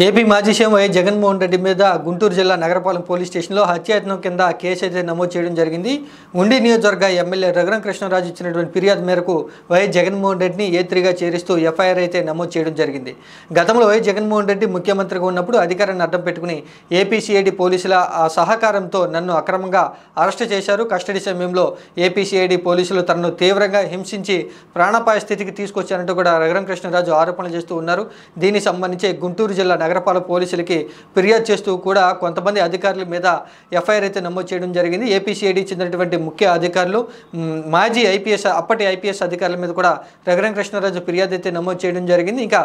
AP మాజీ CM YS Jaganmohan Reddy మీద గుంటూరు జిల్లా నగరపాలెం పోలీస్ స్టేషన్లో హత్యాయత్నం కింద కేసు అయితే నమోదు చేయడం జరిగింది. ఉండి నియోజకవర్గ ఎమ్మెల్యే రఘురామ కృష్ణరాజు ఇచ్చినటువంటి ఫిర్యాదు మేరకు వైఎస్ జగన్మోహన్ రెడ్డిని ఏ3గా చేరుస్తూ ఎఫ్ఐఆర్ అయితే నమోదు చేయడం జరిగింది. గతంలో వైఎస్ జగన్మోహన్ రెడ్డి ముఖ్యమంత్రిగా ఉన్నప్పుడు అధికారాన్ని అడ్డం పెట్టుకుని ఏపీసీఐడి పోలీసుల సహకారంతో నన్ను అక్రమంగా అరెస్టు చేశారు. కస్టడీ సమయంలో ఏపీసీఐడి పోలీసులు తనను తీవ్రంగా హింసించి ప్రాణాపాయ స్థితికి తీసుకొచ్చారంటూ కూడా రఘురామ కృష్ణరాజు ఆరోపణలు చేస్తూ ఉన్నారు. దీనికి సంబంధించి గుంటూరు జిల్లా నగరపాలక పోలీసులకి ఫిర్యాదు చేస్తూ కూడా కొంతమంది అధికారుల మీద ఎఫ్ఐఆర్ అయితే నమోదు చేయడం జరిగింది. ఏపీసీఐడి చెందినటువంటి ముఖ్య అధికారులు, మాజీ అప్పటి ఐపీఎస్ అధికారుల మీద కూడా రఘురామ కృష్ణరాజు ఫిర్యాదు అయితే నమోదు చేయడం జరిగింది. ఇంకా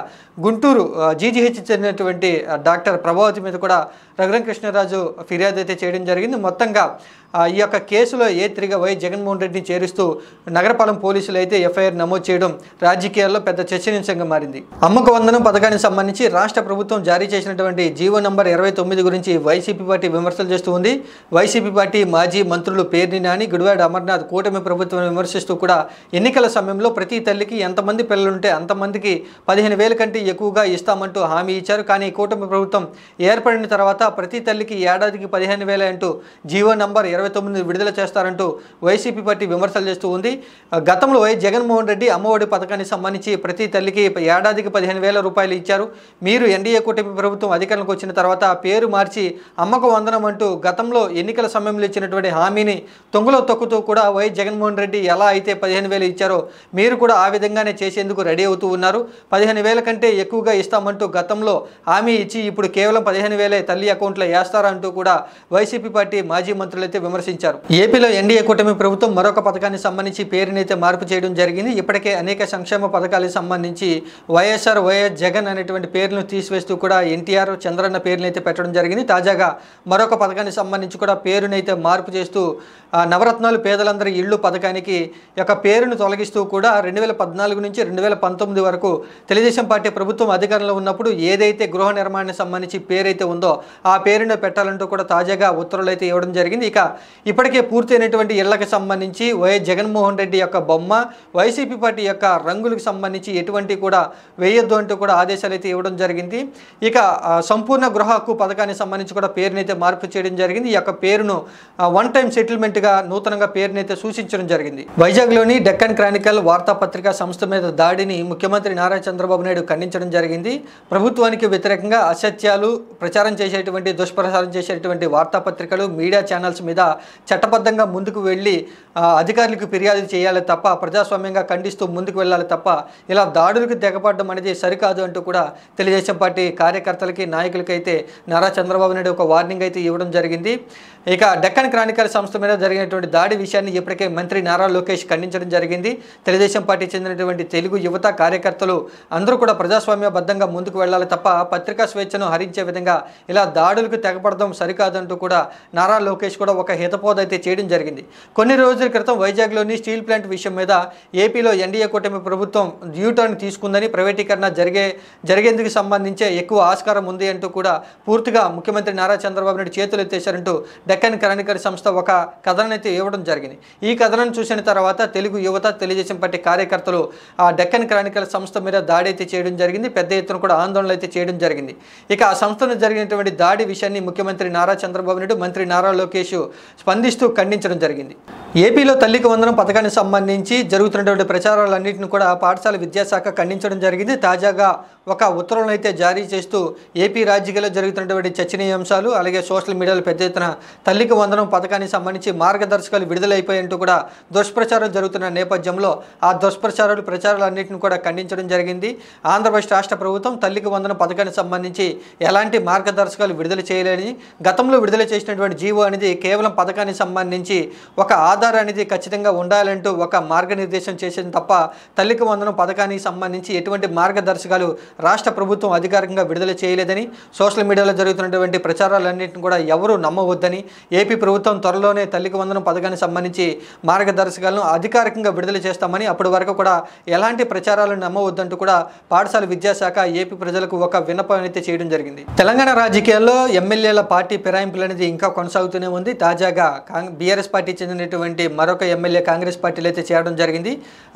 గుంటూరు జీజీహెచ్ చెందినటువంటి డాక్టర్ ప్రభావతి మీద కూడా రఘురామ కృష్ణరాజు ఫిర్యాదు అయితే చేయడం జరిగింది. మొత్తంగా ఈ యొక్క కేసులో ఏ3గా వైఎస్ జగన్మోహన్ రెడ్డిని చేరుస్తూ నగరపాలెం పోలీసులు అయితే ఎఫ్ఐఆర్ నమోదు చేయడం రాజకీయాల్లో పెద్ద చర్చనీయాంశంగా మారింది. అమ్మకు వందనం పథకానికి సంబంధించి రాష్ట్ర ప్రభుత్వం జారీ చేసినటువంటి జీవో నంబర్ 29 గురించి వైసీపీ పార్టీ విమర్శలు చేస్తూ ఉంది. వైసీపీ పార్టీ మాజీ మంత్రులు పేర్ని నాని, గుడివాడ అమర్నాథ్ కూటమి ప్రభుత్వం విమర్శిస్తూ కూడా ఎన్నికల సమయంలో ప్రతి తల్లికి ఎంతమంది పిల్లలుంటే అంతమందికి 15,000 కంటే ఎక్కువగా ఇస్తామంటూ హామీ ఇచ్చారు. కానీ కూటమి ప్రభుత్వం ఏర్పడిన తర్వాత ప్రతి తల్లికి ఏడాదికి 15,000 అంటూ జీవో నంబర్ 29 విడుదల చేస్తారంటూ వైసీపీ పార్టీ విమర్శలు చేస్తూ ఉంది. గతంలో వైఎస్ జగన్మోహన్ రెడ్డి అమ్మఒడి పథకానికి సంబంధించి ప్రతి తల్లికి ఏడాదికి 15,000 రూపాయలు ఇచ్చారు. మీరు ఎన్డీఏ కూటమి ప్రభుత్వం అధికారంలోకి వచ్చిన తర్వాత పేరు మార్చి అమ్మకు వందనం అంటూ గతంలో ఎన్నికల సమయంలో ఇచ్చినటువంటి హామీని తొంగలో తొక్కుతూ కూడా వైఎస్ జగన్మోహన్ రెడ్డి ఎలా అయితే 15,000 ఇచ్చారో మీరు కూడా ఆ విధంగానే చేసేందుకు రెడీ అవుతూ ఉన్నారు. 15,000 కంటే ఎక్కువగా ఇస్తామంటూ గతంలో హామీ ఇచ్చి ఇప్పుడు కేవలం 15,000 తల్లి అకౌంట్లో వేస్తారంటూ కూడా వైసీపీ పార్టీ మాజీ మంత్రులు అయితే విమర్శించారు. ఏపీలో ఎన్డీఏ కూటమి ప్రభుత్వం మరొక పథకానికి సంబంధించి పేరునైతే మార్పు చేయడం జరిగింది. ఇప్పటికే అనేక సంక్షేమ పథకాలకు సంబంధించి వైఎస్ జగన్ అనేటువంటి పేర్లను తీసివేస్తూ కూడా ఎన్టీఆర్, చంద్రన్న పేర్లను అయితే పెట్టడం జరిగింది. తాజాగా మరొక పథకానికి సంబంధించి కూడా పేరునైతే మార్పు చేస్తూ నవరత్నాలు పేదలందరి ఇళ్ళు పథకానికి యొక్క పేరును తొలగిస్తూ కూడా 2014 నుంచి 2019 వరకు తెలుగుదేశం పార్టీ ప్రభుత్వం అధికారంలో ఉన్నప్పుడు ఏదైతే గృహ నిర్మాణానికి సంబంధించి పేరైతే ఉందో ఆ పేరును పెట్టాలంటూ కూడా తాజాగా ఉత్తర్వులు అయితే ఇవ్వడం జరిగింది. ఇక ఇప్పటికే పూర్తయినటువంటి ఇళ్లకు సంబంధించి వైఎస్ జగన్మోహన్ రెడ్డి యొక్క బొమ్మ, వైసీపీ పార్టీ యొక్క రంగులకు సంబంధించి ఎటువంటి కూడా వేయొద్దు అంటూ కూడా ఆదేశాలు అయితే ఇవ్వడం జరిగింది. ఇక సంపూర్ణ గృహ హక్కు పథకానికి సంబంధించి కూడా పేరునైతే మార్పు చేయడం జరిగింది. ఈ యొక్క పేరును వన్ టైం సెటిల్మెంట్గా నూతనంగా పేరునైతే సూచించడం జరిగింది. వైజాగ్లోని డెక్కన్ క్రానికల్ వార్తాపత్రిక సంస్థ మీద దాడిని ముఖ్యమంత్రి నారా చంద్రబాబు నాయుడు ఖండించడం జరిగింది. ప్రభుత్వానికి వ్యతిరేకంగా అసత్యాలు ప్రచారం చేసేటువంటి, దుష్ప్రచారం చేసేటువంటి వార్తాపత్రికలు, మీడియా ఛానల్స్ మీద చట్టబద్ధంగా ముందుకు వెళ్ళి అధికారులకు ఫిర్యాదు చేయాలి తప్ప, ప్రజాస్వామ్యంగా ఖండిస్తూ ముందుకు వెళ్ళాలి తప్ప ఇలా దాడులకు తెగపడడం అనేది సరికాదు అంటూ కూడా తెలుగుదేశం పార్టీ కార్యకర్తలకి, నాయకులకైతే నారా చంద్రబాబు నాయుడు ఒక వార్నింగ్ అయితే ఇవ్వడం జరిగింది. ఇక డెక్కన్ క్రానికల్ సంస్థ మీద జరిగినటువంటి దాడి విషయాన్ని ఇప్పటికే మంత్రి నారా లోకేష్ ఖండించడం జరిగింది. తెలుగుదేశం పార్టీ చెందినటువంటి తెలుగు యువత కార్యకర్తలు అందరూ కూడా ప్రజాస్వామ్యబద్ధంగా ముందుకు వెళ్ళాలి తప్ప పత్రికా స్వేచ్ఛను హరించే విధంగా ఇలా దాడులకు తెగపడడం సరికాదంటూ కూడా నారా లోకేష్ కూడా ఒక హితబోధ అయితే చేయడం జరిగింది. కొన్ని రోజుల క్రితం వైజాగ్లోని స్టీల్ ప్లాంట్ విషయం మీద ఏపీలో ఎన్డీఏ కూటమి ప్రభుత్వం యూటర్న్ తీసుకుందని, ప్రైవేటీకరణ జరిగేందుకు సంబంధించే ఎక్కువ ఆస్కారం ఉంది అంటూ కూడా పూర్తిగా ముఖ్యమంత్రి నారా చంద్రబాబు నాయుడు చేతులు ఎత్తేశారంటూ డెక్కన్ క్రానికల్ సంస్థ ఒక కథనాన్ని అయితే ఇవ్వడం జరిగింది. ఈ కథనాన్ని చూసిన తర్వాత తెలుగు యువత, తెలుగుదేశం పార్టీ కార్యకర్తలు ఆ డెక్కన్ క్రానికల్ సంస్థ మీద దాడి అయితే చేయడం జరిగింది. పెద్ద ఎత్తున కూడా ఆందోళనలు అయితే చేయడం జరిగింది. ఇక ఆ సంస్థను జరిగినటువంటి దాడి విషయాన్ని ముఖ్యమంత్రి నారా చంద్రబాబు నాయుడు, మంత్రి నారా లోకేష్ స్పందిస్తూ ఖండించడం జరిగింది. ఏపీలో తల్లికి వందనం పథకానికి సంబంధించి జరుగుతున్నటువంటి ప్రచారాలన్నింటిని కూడా పాఠశాల విద్యాశాఖ ఖండించడం జరిగింది. తాజాగా ఒక ఉత్తర్వులను అయితే జారీ చేస్తూ ఏపీ రాజకీయాల్లో జరుగుతున్నటువంటి చర్చనీయాంశాలు, అలాగే సోషల్ మీడియాలో పెద్ద ఎత్తున తల్లికి వందనం పథకానికి సంబంధించి మార్గదర్శకాలు విడుదలైపోయాయంటూ కూడా దుష్ప్రచారాలు జరుగుతున్న నేపథ్యంలో ఆ ప్రచారాలన్నింటిని కూడా ఖండించడం జరిగింది. ఆంధ్రప్రదేశ్ రాష్ట్ర ప్రభుత్వం తల్లికి వందనం పథకానికి సంబంధించి ఎలాంటి మార్గదర్శకాలు విడుదల చేయలేని, గతంలో విడుదల చేసినటువంటి జీవో అనేది కేవలం పథకానికి సంబంధించి ఒక ఆధార్ అనేది ఖచ్చితంగా ఉండాలంటూ ఒక మార్గనిర్దేశం చేసింది తప్ప తల్లికి వందనం పథకానికి సంబంధించి ఎటువంటి మార్గదర్శకాలు రాష్ట్ర ప్రభుత్వం అధికారికంగా విడుదల చేయలేదని, సోషల్ మీడియాలో జరుగుతున్నటువంటి ప్రచారాలన్నింటిని కూడా ఎవరూ నమ్మవద్దని, ఏపీ ప్రభుత్వం త్వరలోనే తల్లికి వందనం పథకానికి సంబంధించి మార్గదర్శకాలను అధికారికంగా విడుదల చేస్తామని, అప్పటి వరకు కూడా ఎలాంటి ప్రచారాలను నమ్మవద్దంటూ కూడా పాఠశాల విద్యాశాఖ ఏపీ ప్రజలకు ఒక విన్నపం అయితే చేయడం జరిగింది. తెలంగాణ రాజకీయాల్లో ఎమ్మెల్యేల పార్టీ ఫిరాయింపులు అనేది ఇంకా కొనసాగుతూనే ఉంది. తాజాగా బీఆర్ఎస్ పార్టీ చెందినటువంటి మరొక ఎమ్మెల్యే కాంగ్రెస్ పార్టీలో అయితే చేరడం జరిగింది.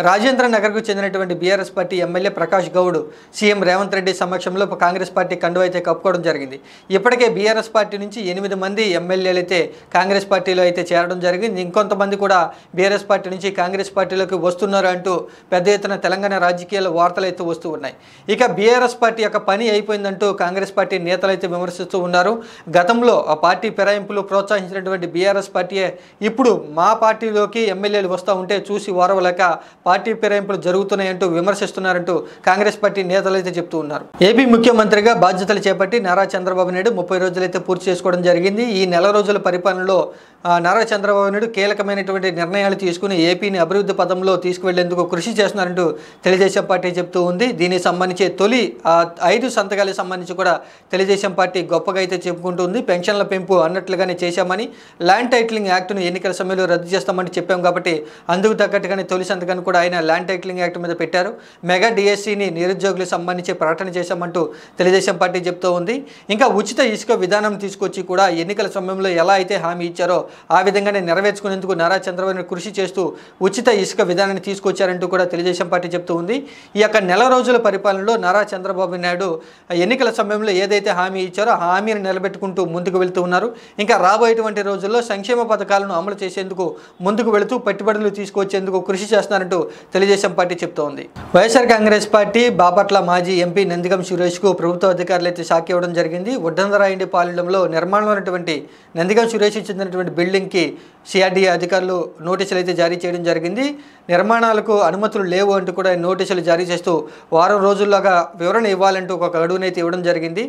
రాజేంద్ర నగర్కు చెందినటువంటి BRS party MLA Prakash Goud CM Revanth Reddy సమక్షంలో కాంగ్రెస్ పార్టీ కండువా అయితే కప్పుకోవడం జరిగింది. ఇప్పటికే బీఆర్ఎస్ పార్టీ నుంచి 8 మంది ఎమ్మెల్యేలు అయితే కాంగ్రెస్ పార్టీలో అయితే చేరడం జరిగింది. ఇంకొంతమంది కూడా బీఆర్ఎస్ పార్టీ నుంచి కాంగ్రెస్ పార్టీలోకి వస్తున్నారు అంటూ పెద్ద ఎత్తున తెలంగాణ రాజకీయాల వార్తలు అయితే వస్తూ ఉన్నాయి. ఇక బీఆర్ఎస్ పార్టీ యొక్క పని అయిపోయిందంటూ కాంగ్రెస్ పార్టీ నేతలు అయితే విమర్శిస్తూ ఉన్నారు. గతంలో ఆ పార్టీ ఫిరాయింపులు ప్రోత్సహించినటువంటి బీఆర్ఎస్ పార్టీయే ఇప్పుడు మా పార్టీలోకి ఎమ్మెల్యేలు వస్తూ ఉంటే చూసి ఓరవలేక పార్టీ ఫిరాయింపులు జరుగుతున్నాయంటూ విమర్శిస్తున్నారంటూ కాంగ్రెస్ పార్టీ నేతలు అయితే చెప్తూ ఉన్నారు. ఏపీ ముఖ్యమంత్రిగా బాధ్యతలు చేపట్టి నారా చంద్రబాబు నాయుడు 30 రోజులైతే పూర్తి చేసుకోవడం జరిగింది. ఈ నెల రోజుల పరిపాలనలో నారా చంద్రబాబు నాయుడు కీలకమైనటువంటి నిర్ణయాలు తీసుకుని ఏపీని అభివృద్ధి పదంలో తీసుకువెళ్లేందుకు కృషి చేస్తున్నారంటూ తెలుగుదేశం పార్టీ చెప్తూ ఉంది. దీనికి సంబంధించి తొలి 5 సంతకాలకు సంబంధించి కూడా తెలుగుదేశం పార్టీ గొప్పగా అయితే చెప్పుకుంటుంది. పెన్షన్ల పెంపు అన్నట్లుగానే చేశామని, ల్యాండ్ టైటిలింగ్ యాక్ట్ను ఎన్నికల సమయంలో రద్దు చేస్తామని చెప్పాం కాబట్టి అందుకు తగ్గట్టుగానే తొలి సంతకాన్ని కూడా ఆయన ల్యాండ్ టైటిలింగ్ యాక్ట్ మీద పెట్టారు. మెగా డిఎస్సిని నిరుద్యోగులకు సంబంధించి ప్రకటన చేశామంటూ తెలుగుదేశం పార్టీ చెప్తూ ఉంది. ఇంకా ఉచిత ఇసుక విధానం తీసుకొచ్చి కూడా ఎన్నికల సమయంలో ఎలా అయితే హామీ ఇచ్చారో ఆ విధంగానే నెరవేర్చుకునేందుకు నారా చంద్రబాబు నాయుడు కృషి చేస్తూ ఉచిత ఇసుక విధానాన్ని తీసుకొచ్చారంటూ కూడా తెలుగుదేశం పార్టీ చెప్తూ ఉంది. ఈ యొక్క నెల రోజుల పరిపాలనలో నారా చంద్రబాబు నాయుడు ఎన్నికల సమయంలో ఏదైతే హామీ ఇచ్చారో ఆ హామీని నిలబెట్టుకుంటూ ముందుకు వెళ్తూ ఉన్నారు. ఇంకా రాబోయేటువంటి రోజుల్లో సంక్షేమ పథకాలను అమలు చేసేందుకు ముందుకు వెళుతూ పెట్టుబడులు తీసుకొచ్చేందుకు కృషి చేస్తున్నారంటూ తెలుగుదేశం పార్టీ చెప్తోంది. వైఎస్ఆర్ కాంగ్రెస్ పార్టీ బాపట్ల మాజీ ఎంపీ నందిగం సురేష్కు ప్రభుత్వ అధికారులు అయితే షాక్ ఇవ్వడం జరిగింది. ఉద్దండరాయుడి పాలెంలో నిర్మాణంలో ఉన్నటువంటి నందిగం సురేష్కి చెందినటువంటి బిల్డింగ్కి సిఆర్డీఏ అధికారులు నోటీసులు అయితే జారీ చేయడం జరిగింది. నిర్మాణాలకు అనుమతులు లేవు అంటూ కూడా నోటీసులు జారీ చేస్తూ వారం రోజుల్లోగా వివరణ ఇవ్వాలంటూ ఒక గడువునైతే ఇవ్వడం జరిగింది.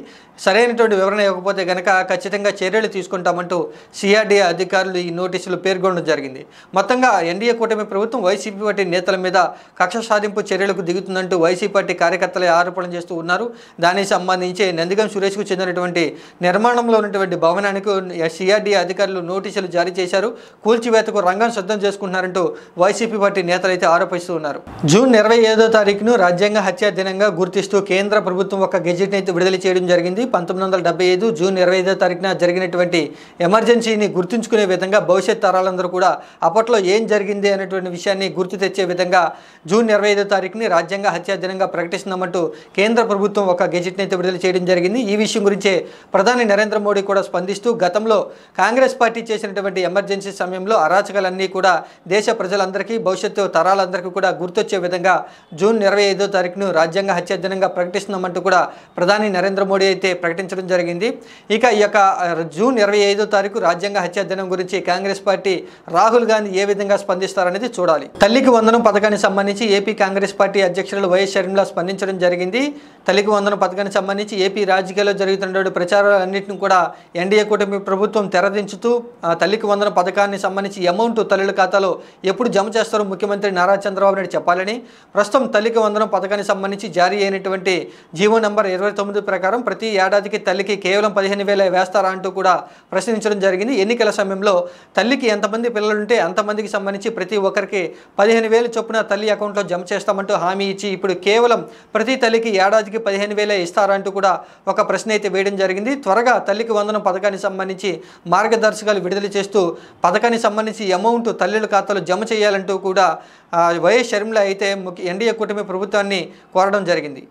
సరైనటువంటి వివరణ ఇవ్వకపోతే కనుక ఖచ్చితంగా చర్యలు తీసుకుంటామంటూ సిఆర్డీఏ అధికారులు ఈ నోటీసులు పేర్కొనడం జరిగింది. మొత్తంగా ఎన్డీఏ కూటమి ప్రభుత్వం వైసీపీ పార్టీ నేతల మీద కక్ష సాధింపు చర్యలకు దిగుతుందంటూ వైసీపీ పార్టీ కార్యకర్తలే ఆరోపణలు చేస్తూ ఉన్నారు. దానికి సంబంధించి నందిగం సురేష్కు చెందినటువంటి నిర్మాణంలో ఉన్నటువంటి భవనానికి సిఆర్డీఏ అధికారులు నోటీసులు జారీ చేశారు. కూల్చివేతకు రంగం సిద్ధం చేసుకుంటున్నారంటూ వైసీపీ పార్టీ నేతలు అయితే ఆరోపిస్తూ ఉన్నారు. జూన్ 25వ తారీఖును రాజ్యాంగ హత్యా దినంగా గుర్తిస్తూ కేంద్ర ప్రభుత్వం ఒక గెజెట్ అయితే విడుదల చేయడం జరిగింది. 1975 జూన్ 25వ తారీఖున జరిగినటువంటి ఎమర్జెన్సీని గుర్తుంచుకునే విధంగా భవిష్యత్ తరాలందరూ కూడా అప్పట్లో ఏం జరిగింది అనేటువంటి విషయాన్ని గుర్తు తెచ్చే విధంగా జూన్ 25వ తారీఖుని రాజ్యాంగ హత్యా దినంగా ప్రకటిస్తున్నామంటూ కేంద్ర ప్రభుత్వం ఒక గెజెట్ని అయితే విడుదల చేయడం జరిగింది. ఈ విషయం గురించే ప్రధాని నరేంద్ర మోడీ కూడా స్పందిస్తూ గతంలో కాంగ్రెస్ పార్టీ చేసినటువంటి ఎమర్జెన్సీ సమయంలో అరాచకాలన్నీ కూడా దేశ ప్రజలందరికీ భవిష్యత్తు తరాలందరికీ కూడా గుర్తొచ్చే విధంగా జూన్ 25వ తారీఖును రాజ్యాంగ హత్యా దినంగా ప్రకటిస్తున్నామంటూ కూడా ప్రధాని నరేంద్ర మోడీ అయితే ప్రకటించడం జరిగింది. ఇక ఈ యొక్క జూన్ 25వ తారీఖు రాజ్యాంగ హత్యా దినం గురించి కాంగ్రెస్ పార్టీ రాహుల్ గాంధీ ఏ విధంగా స్పందిస్తారనేది చూడాలి. తల్లికి వందనం పథకానికి సంబంధించి ఏపీ కాంగ్రెస్ పార్టీ అధ్యక్షులు వైఎస్ షర్మిల స్పందించడం జరిగింది. తల్లికి వందనం పథకానికి సంబంధించి ఏపీ రాజకీయాల్లో జరుగుతున్న ప్రచారాలన్నింటిని కూడా ఎన్డీఏ కూటమి ప్రభుత్వం తెరదించుతూ తల్లికి వందనం పథకాన్ని సంబంధించి అమౌంట్ తల్లుల ఖాతాలో ఎప్పుడు జమ చేస్తారో ముఖ్యమంత్రి నారా చంద్రబాబు నాయుడు చెప్పాలని, ప్రస్తుతం తల్లికి వందనం పథకానికి సంబంధించి జారీ అయినటువంటి జీవో నంబర్ 29 ప్రకారం ప్రతి ఏడాదికి తల్లికి కేవలం 15,000 వేస్తారా అంటూ కూడా ప్రశ్నించడం జరిగింది. ఎన్నికల సమయంలో తల్లికి ఎంతమంది పిల్లలుంటే అంతమందికి సంబంధించి ప్రతి ఒక్కరికి 15,000 చొప్పున తల్లి అకౌంట్లో జమ చేస్తామంటూ హామీ ఇచ్చి ఇప్పుడు కేవలం ప్రతి తల్లికి ఏడాదికి 15,000 ఇస్తారా అంటూ కూడా ఒక ప్రశ్న అయితే వేయడం జరిగింది. త్వరగా తల్లికి వందనం పథకానికి సంబంధించి మార్గదర్శకాలు విడుదల చేస్తూ పథకానికి సంబంధించి అమౌంట్ తల్లుల ఖాతాలో జమ చేయాలంటూ కూడా వైఎస్ షర్మిల అయితే ఎన్డీఏ కూటమి ప్రభుత్వాన్ని కోరడం జరిగింది.